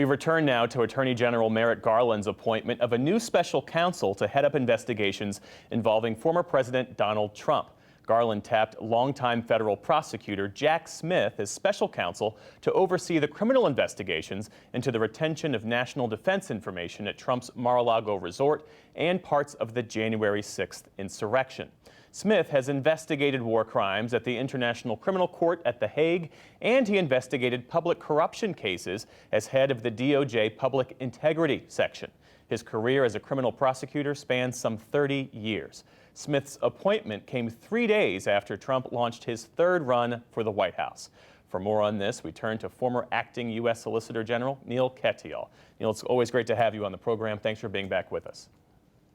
We return now to Attorney General Merrick Garland's appointment of a new special counsel to head up investigations involving former President Donald Trump. Garland tapped longtime federal prosecutor Jack Smith as special counsel to oversee the criminal investigations into the retention of national defense information at Trump's Mar-a-Lago resort and parts of the January 6th insurrection. Smith has investigated war crimes at the International Criminal Court at The Hague, and he investigated public corruption cases as head of the DOJ Public Integrity Section. His career as a criminal prosecutor spans some 30 years. Smith's appointment came 3 days after Trump launched his third run for the White House. For more on this, we turn to former acting U.S. Solicitor General Neil Katyal. Neil, it's always great to have you on the program. Thanks for being back with us.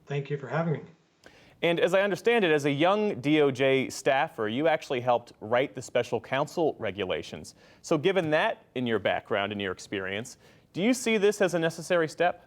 Thank you for having me. And as I understand it, as a young DOJ staffer, you actually helped write the special counsel regulations. So given that in your background and your experience, do you see this as a necessary step?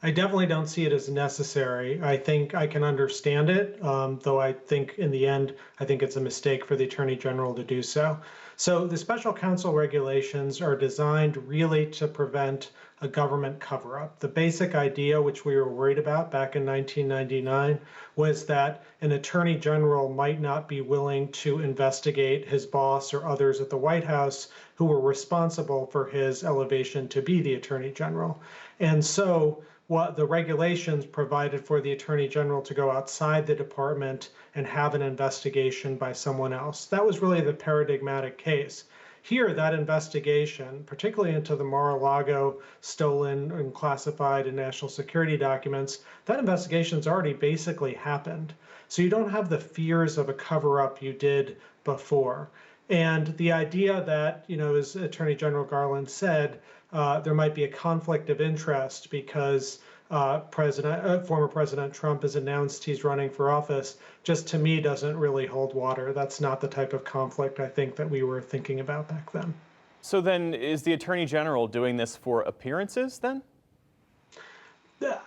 I definitely don't see it as necessary. I think I can understand it, though I think in the end, I think it's a mistake for the Attorney General to do so. So the special counsel regulations are designed really to prevent a government cover-up. The basic idea, which we were worried about back in 1999, was that an attorney general might not be willing to investigate his boss or others at the White House who were responsible for his elevation to be the attorney general. And so what the regulations provided for the attorney general to go outside the department and have an investigation by someone else. That was really the paradigmatic case. Here, that investigation, particularly into the Mar-a-Lago stolen and classified and national security documents, that investigation's already basically happened. So you don't have the fears of a cover-up you did before. And the idea that, as Attorney General Garland said, there might be a conflict of interest because former President Trump has announced he's running for office, just to me doesn't really hold water. That's not the type of conflict I think that we were thinking about back then. So then is the Attorney General doing this for appearances then?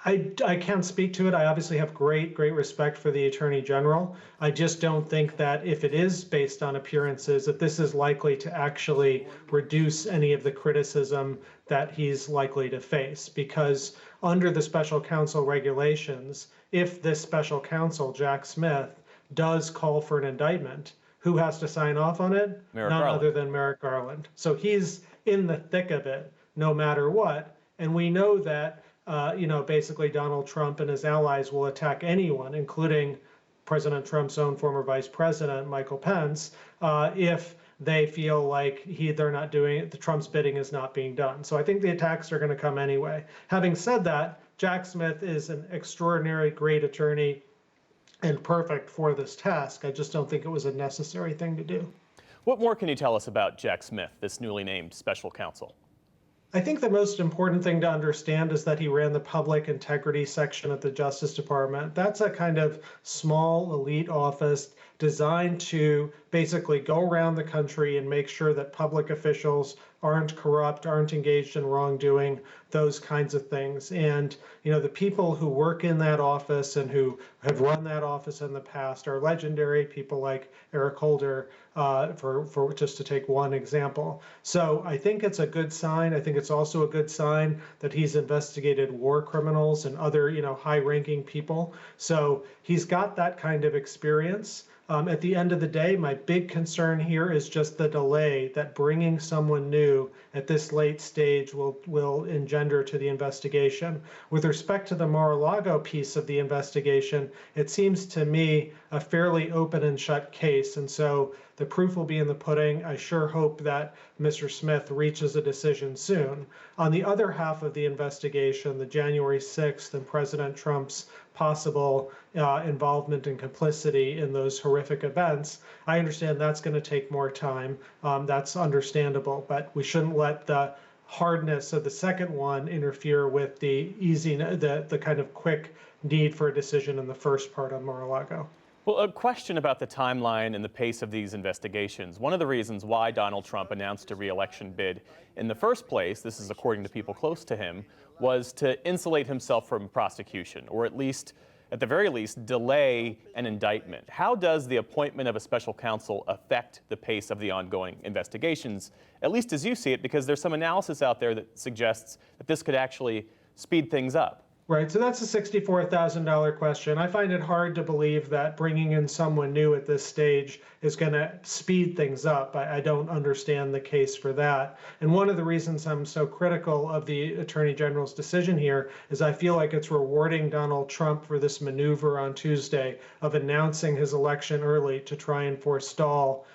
I can't speak to it. I obviously have great respect for the Attorney General. I just don't think that if it is based on appearances, that this is likely to actually reduce any of the criticism that he's likely to face. Because under the special counsel regulations, if this special counsel, Jack Smith, does call for an indictment, who has to sign off on it? None other than Merrick Garland. So he's in the thick of it no matter what. And we know that basically Donald Trump and his allies will attack anyone, including President Trump's own former vice president, Michael Pence, if they feel like they're not doing it, the Trump's bidding is not being done. So I think the attacks are going to come anyway. Having said that, Jack Smith is an extraordinary, great attorney and perfect for this task. I just don't think it was a necessary thing to do. What more can you tell us about Jack Smith, this newly named special counsel? I think the most important thing to understand is that he ran the public integrity section at the Justice Department. That's a kind of small elite office designed to basically go around the country and make sure that public officials aren't corrupt, aren't engaged in wrongdoing, those kinds of things. And, the people who work in that office and who have run that office in the past are legendary, people like Eric Holder, for just to take one example. So I think it's a good sign. I think it's also a good sign that he's investigated war criminals and other, high-ranking people. So he's got that kind of experience. At the end of the day, my big concern here is just the delay that bringing someone new at this late stage will engender to the investigation. With respect to the Mar-a-Lago piece of the investigation, it seems to me a fairly open and shut case. And so the proof will be in the pudding. I sure hope that Mr. Smith reaches a decision soon. On the other half of the investigation, the January 6th and President Trump's possible involvement and complicity in those horrific events, I understand that's going to take more time. That's understandable, but we shouldn't let the hardness of the second one interfere with the the kind of quick need for a decision in the first part on Mar-a-Lago. Well, a question about the timeline and the pace of these investigations. One of the reasons why Donald Trump announced a re-election bid in the first place, this is according to people close to him, was to insulate himself from prosecution, or at least at the very least, delay an indictment. How does the appointment of a special counsel affect the pace of the ongoing investigations, at least as you see it, because there's some analysis out there that suggests that this could actually speed things up? Right, so that's a $64,000 question. I find it hard to believe that bringing in someone new at this stage is going to speed things up. I don't understand the case for that. And one of the reasons I'm so critical of the Attorney General's decision here is I feel like it's rewarding Donald Trump for this maneuver on Tuesday of announcing his election early to try and forestall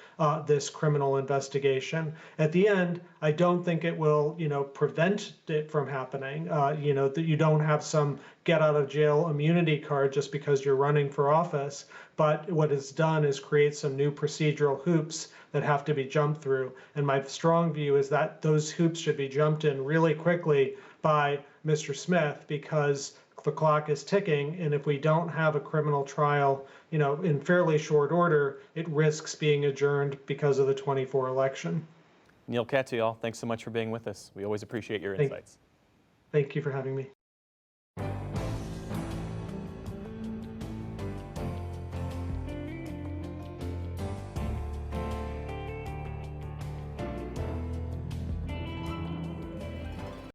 this criminal investigation. At the end, I don't think it will, prevent it from happening. That you don't have some get out of jail immunity card just because you're running for office. But what it's done is create some new procedural hoops that have to be jumped through. And my strong view is that those hoops should be jumped in really quickly by Mr. Smith, because the clock is ticking, and if we don't have a criminal trial, in fairly short order, it risks being adjourned because of the 24 election. Neil Katyal, thanks so much for being with us. We always appreciate your insights. Thank you for having me.